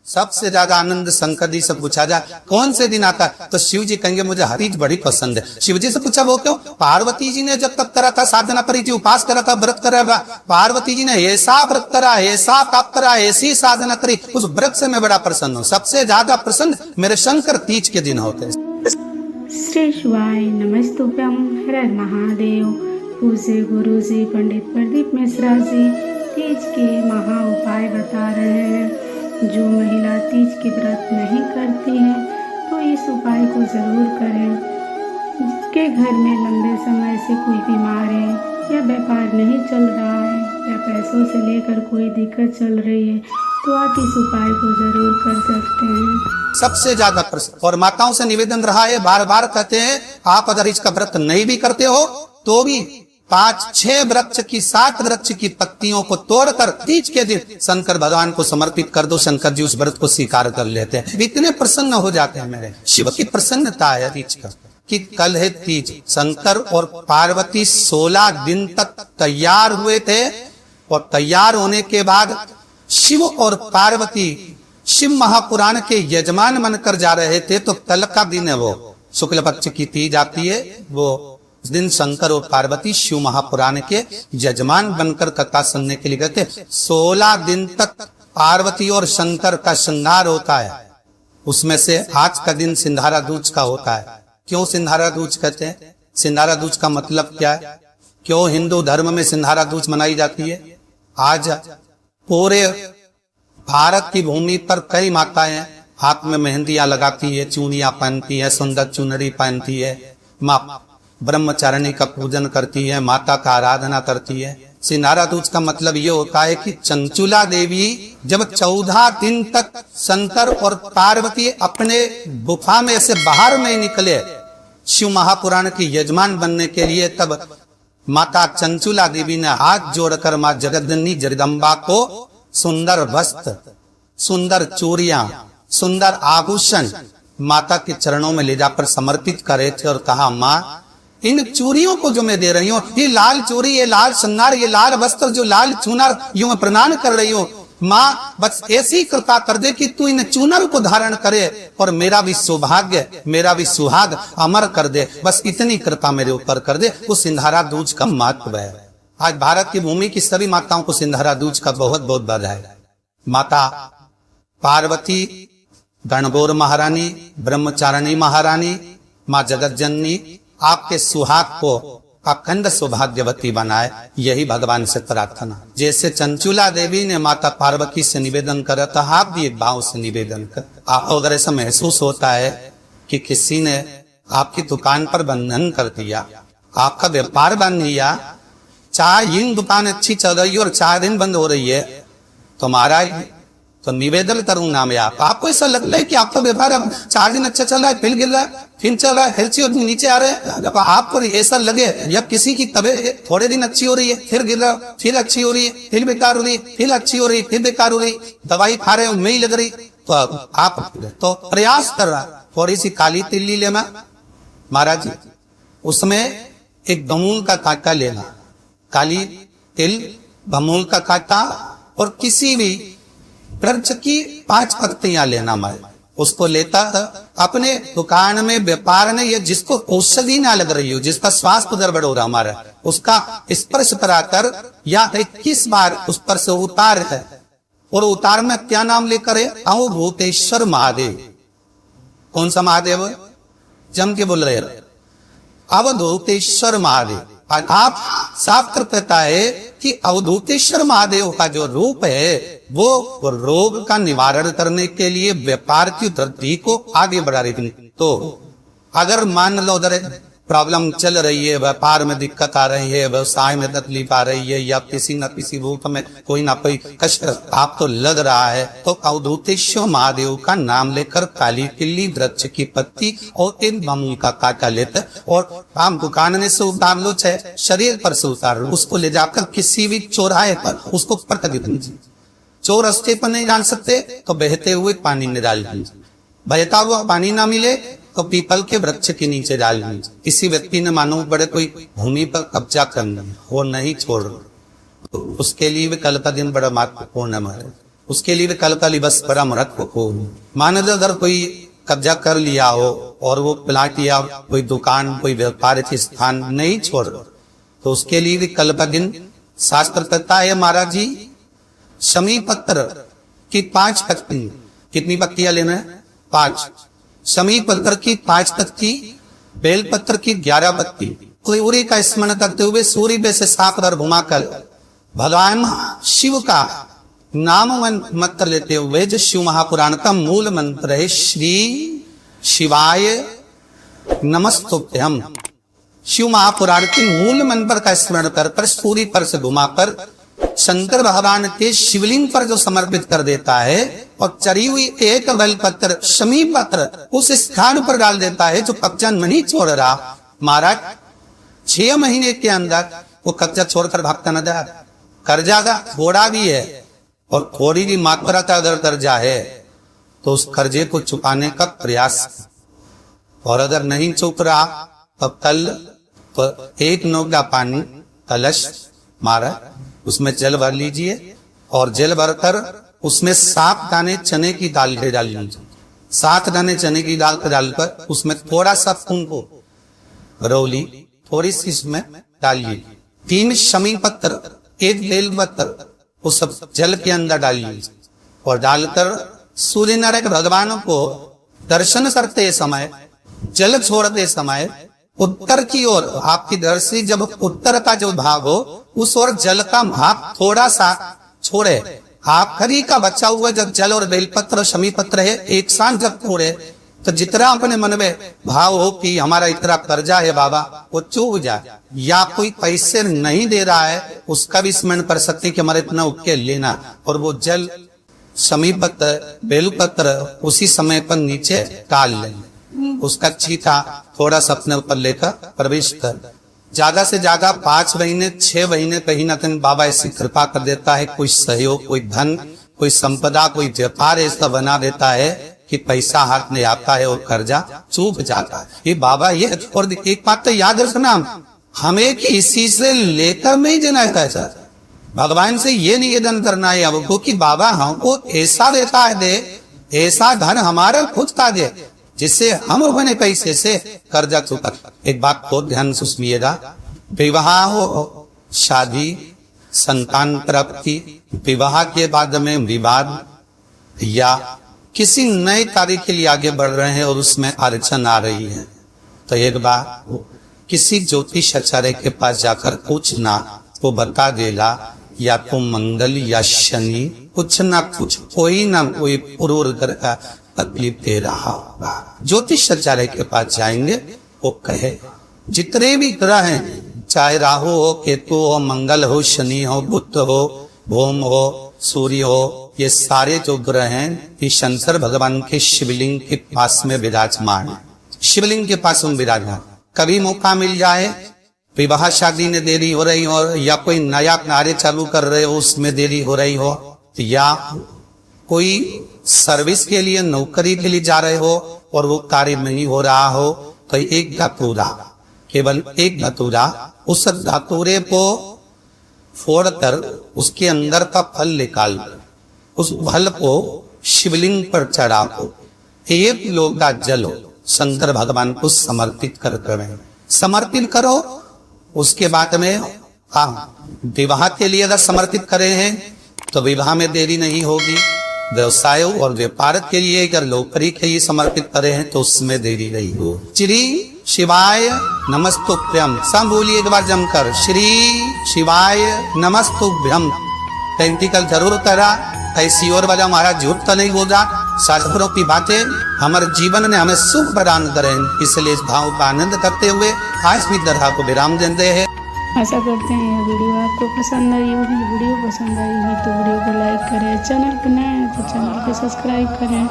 सबसे ज्यादा आनंद शंकर जी से पूछा जाए कौन से दिन आता है, तो शिव जी कहेंगे मुझे हर तीज बड़ी पसंद है। शिव जी से पूछा वो क्यों? पार्वती जी ने जब तक करा था, साधना करी थी, उपास करा था, व्रत करा, पार्वती जी ने ऐसा व्रत करा, ऐसा ताप करा, ऐसी साधना करी, उस व्रत से मैं बड़ा प्रसन्न हूँ। सबसे ज्यादा प्रसन्न मेरे शंकर तीज के दिन होते हैं। श्री शिवाय नमस्तुभ्यं, हर हर महादेव। पूज्य गुरु जी पंडित प्रदीप मिश्रा जी तीज के महा उपाय बता रहे हैं। जो महिला तीज के व्रत नहीं करती है तो इस उपाय को जरूर करें। जिसके घर में लंबे समय से कोई बीमार है या व्यापार नहीं चल रहा है या पैसों से लेकर कोई दिक्कत चल रही है तो आप इस उपाय को जरूर कर सकते हैं। सबसे ज्यादा प्रसन्न। और माताओं से निवेदन रहा है, बार बार कहते हैं आप अगर इसका व्रत नहीं भी करते हो तो भी 5-6 वृक्ष की 7 वृक्ष की पत्तियों को तोड़कर तीज के दिन शंकर भगवान को समर्पित कर दो। शंकर जी उस व्रत को स्वीकार कर लेते हैं। इतने प्रसन्न हो जाते हैं। मेरे शिव की प्रसन्नता है तीज का कि कल है तीज। शंकर और पार्वती 16 दिन तक तैयार हुए थे और तैयार होने के बाद शिव और पार्वती शिव महापुराण के यजमान बनकर जा रहे थे। तो कल का दिन है, वो शुक्ल पक्ष की तीज आती है, वो उस दिन शंकर और पार्वती शिव महापुराण के यजमान बनकर कथा सुनने के लिए गए थे। 16 दिन तक पार्वती और शंकर का श्रृंगार होता है। उसमें से आज का दिन सिंधारा दूज का होता है। क्यों सिंधारा दूज कहते हैं? सिंधारा दूज का मतलब क्या है? क्यों हिंदू धर्म में सिंधारा दूज मनाई जाती है? आज पूरे भारत की भूमि पर कई माताएं हाथ में मेहंदियां लगाती है, चूड़ियां पहनती है, सुंदर चुनरी पहनती है, माँ ब्रह्मचारिणी का पूजन करती है, माता का आराधना करती है। सिंधारा दूज का मतलब ये होता है कि चंचुला देवी जब 14 दिन तक शंकर और पार्वती अपने गुफा में से बाहर नहीं निकले शिव महापुराण के यजमान बनने के लिए, तब माता चंचुला देवी ने हाथ जोड़कर माँ जगदनी जगदम्बा को सुंदर वस्त्र, सुंदर चूड़ियां, सुंदर आभूषण माता के चरणों में ले जाकर समर्पित करे थे और कहा माँ इन चूड़ियों को जो मैं दे रही हूँ, ये लाल चूड़ी, ये लाल श्रृंगार, ये लाल वस्त्र, जो लाल चूनर यूं मैं प्रणाम कर रही हूँ, माँ बस ऐसी कृपा कर दे कि तू इन चूनर को धारण करे और मेरा भी सौभाग्य, मेरा भी सुहाग अमर कर दे। बस इतनी कृपा मेरे ऊपर कर दे। वो सिंधारा दूज का महत्व है। आज भारत की भूमि की सभी माताओं को सिंधारा दूज का बहुत बहुत बधाई। माता पार्वती, गणगौर महारानी, ब्रह्मचारिणी महारानी, माँ जगत जननी आपके सुहाग को अखंड सौभाग्यवती बनाए, यही भगवान से प्रार्थना। जैसे चंचुला देवी ने माता पार्वती से निवेदन करा था, आप भी एक भाव से निवेदन कर। आप अगर ऐसा महसूस होता है कि किसी ने आपकी दुकान पर बंधन कर दिया, आपका व्यापार बंद दिया, 4 दिन दुकान अच्छी चल रही है और 4 दिन बंद हो रही है, तो महाराज तो निवेदन करूंगा मैं आपको ऐसा लगता है कि आपका व्यापार अब 4 दिन अच्छा चल रहा है, फिर गिर रहा है, फिर चल रहा है, फिर नीचे आ रहे हैं, जब आपको ऐसा लगे या किसी की तबीयत थोड़े दिन अच्छी हो रही है, फिर गिर रहा है, फिर अच्छी हो रही है, फिर बेकार हो रही है, फिर अच्छी हो रही है, फिर बेकार हो रही, दवाई खा रहे हो नहीं लग रही, तो आप तो प्रयास कर रहा थोड़ी सी काली तिल्ली लेना महाराज जी, उसमें एक बमूल का कांटा लेना, काली तिल बमूल का कांटा और किसी भी वृक्ष की 5 पत्तियां लेना। मैं उसको लेता था अपने दुकान में व्यापार में, ये जिसको औषधि ना लग रही हो, जिसका स्वास्थ्य गड़बड़ हो रहा हमारा, उसका स्पर्श कराकर या 21 बार उस पर से उतार है। और उतार में क्या नाम लेकर है? अवधूतेश्वर महादेव। कौन सा महादेव? जम के बोल रहे अवधूतेश्वर महादेव। आप साफ कर कहता है कि अवधूतेश्वर महादेव का जो रूप है वो रोग का निवारण करने के लिए व्यापार की वृद्धि को आगे बढ़ा रही थी। तो अगर मान लो उधर प्रॉब्लम चल रही है, व्यापार में दिक्कत आ रही है, व्यवसाय में तकलीफ आ रही है, या किसी न किसी रूप में कोई ना कोई कष्ट आपको लग रहा है, तो अवधूतेश्वर महादेव का नाम लेकर काली तिल्ली वृक्ष की पत्ती और इन बमूल का कांटा लेते और आप दुकान में से उतार लो, चाहे शरीर पर से उतार लो, उसको ले जाकर किसी भी चौराहे पर उसको पटक दीजिए। चोर रास्ते पर नहीं डाल सकते तो बहते हुए पानी में डाल दीजिए, बहता हुआ पानी ना मिले तो पीपल के वृक्ष के नीचे डाल दीजिए। किसी व्यक्ति ने मानो बड़े कोई भूमि पर कब्जा करना, वो नहीं छोड़, तो उसके लिए भी कल का दिन बड़ा महत्वपूर्ण है। उसके लिए कल का लिबस परम रख हो। मान लो अगर कोई कब्जा कर लिया हो और वो प्लाट या कोई दुकान कोई व्यापारिक स्थान नहीं छोड़, तो उसके लिए भी कल का दिन शास्त्र कहता है महाराज जी, शमी पत्र की 5 पत्ती, कितनी पत्तियां लेना है? 5। शमी पत्र की 5 पत्ती, बेल पत्र की 11 पत्ती, सूर्य का स्मरण करते हुए सूर्य में से 7 बार घुमाकर भगवान शिव का नाम मंत्र लेते हुए, जो शिव महापुराण का मूल मंत्र है, श्री शिवाय नमस्तुभ्यम, शिव महापुराण के मूल मंत्र का स्मरण कर सूर्य पर से घुमाकर शंकर भगवान के शिवलिंग पर जो समर्पित कर देता है और चरी हुई एक बेलपत्र शमी पत्र उस स्थान पर डाल देता है जो कब्जा नहीं छोड़ रहा, महाराज 6 महीने के अंदर वो कब्जा छोड़कर भागता न जा कर जाएगा। थोड़ा भी है और थोड़ी भी मात्रा का अगर कर्जा है तो उस कर्जे को चुकाने का प्रयास, और अगर नहीं चुक रहा तब कल तो 1 नोगला पानी कलश मारा, उसमें जल भर लीजिए और जल भरकर उसमें 7 दाने चने की दाल डाल लीजिए। 7 दाने चने की दाल को डालकर उसमें थोड़ा सा कुंको रौली थोड़ी सी इसमें डालिए, 3 शमी पत्र, 1 बेल पत्र उस सब जल के अंदर डालिए और डालकर सूर्य नारायण भगवान को दर्शन करते समय, जल छोड़ते समय उत्तर की ओर आपकी दृष्टि जब उत्तर का जो भाग हो उस ओर जल का भाग थोड़ा सा छोड़े। आखिरी का बचा हुआ जब जल और बेलपत्र शमी पत्र है एक साथ जब छोड़े तो जितना अपने मन में भाव हो कि हमारा इतना कर्जा है बाबा वो चूक जाए, या कोई पैसे नहीं दे रहा है उसका भी स्मरण कर सकते कि हमारे इतना उपके लेना, और वो जल शमी पत्र बेलपत्र उसी समय पर नीचे डाल लें, उसका चीथा थोड़ा सा अपने ऊपर लेकर प्रवेश कर, ज्यादा से ज्यादा 5 महीने 6 महीने कहीं ना कहीं बाबा ऐसी कृपा कर देता है, कोई सहयोग कोई धन कोई संपदा कोई व्यापार ऐसा बना देता है कि पैसा हाथ में आता है और कर्जा चूक जाता है। ये बाबा ये और एक बात तो याद रखना, हमें किसी से लेकर नहीं देना है पैसा, भगवान से ये निवेदन करना है हमको कि बाबा हमको ऐसा देता है दे, ऐसा धन हमारा खुद का दे जिससे हम अपने पैसे से कर्जा चुका। एक बात को ध्यान से सुनिएगा, विवाह हो, शादी, संतान प्राप्ति, विवाह के बाद में विवाद या किसी नए कार्य के लिए आगे बढ़ रहे हैं और उसमें अड़चन आ रही है, तो एक बार किसी ज्योतिष आचार्य के पास जाकर पूछना, वो बता देगा या तो मंगल या शनि कुछ ना कुछ कोई ना कोई पूर्व ग्रह का तकलीफ दे रहा होगा। ज्योतिष आचार्य के पास जाएंगे, वो कहे जितने भी ग्रह हैं, चाहे राहु हो, केतु हो, मंगल हो, शनि हो, बुध हो, भूम हो, सूर्य हो, ये सारे जो ग्रह हैं ये शंकर भगवान के शिवलिंग के पास में विराजमान, शिवलिंग के पास में विराजमान। कभी मौका मिल जाए, विवाह शादी में देरी हो रही हो या कोई नया कार्य चालू कर रहे हो उसमें देरी हो रही हो, या कोई सर्विस के लिए नौकरी के लिए जा रहे हो और वो कार्य नहीं हो रहा हो, तो एक धतूरा, केवल एक धतूरा, उस धतूरे को फोड़कर उसके अंदर का फल निकाल उस फल को शिवलिंग पर चढ़ाओ, 1 लोटा जल शंकर भगवान को समर्पित समर्पित करो। उसके बाद में विवाह के लिए अगर समर्पित करे हैं तो विवाह में देरी नहीं होगी, व्यवसाय और व्यापार के लिए अगर नौकरी के लिए समर्पित करे हैं तो उसमें देरी नहीं हो। श्री शिवाय नमस्तुभ्यम, सब बोलिए एक बार जमकर, श्री शिवाय नमस्तुभ्यम। प्रैक्टिकल जरूर करा, ऐसी और वजह महाराज झूठ तो नहीं बोला, शास्त्रों की बातें हमारे जीवन में हमें सुख प्रदान करें, इसलिए इस भाव का आनंद करते हुए आज भी दरगाह को विराम देते हैं। आशा करते हैं यह वीडियो आपको पसंद आई होगी। वीडियो पसंद आई हो तो वीडियो को लाइक करें, चैनल पर नए हैं तो चैनल को सब्सक्राइब करें।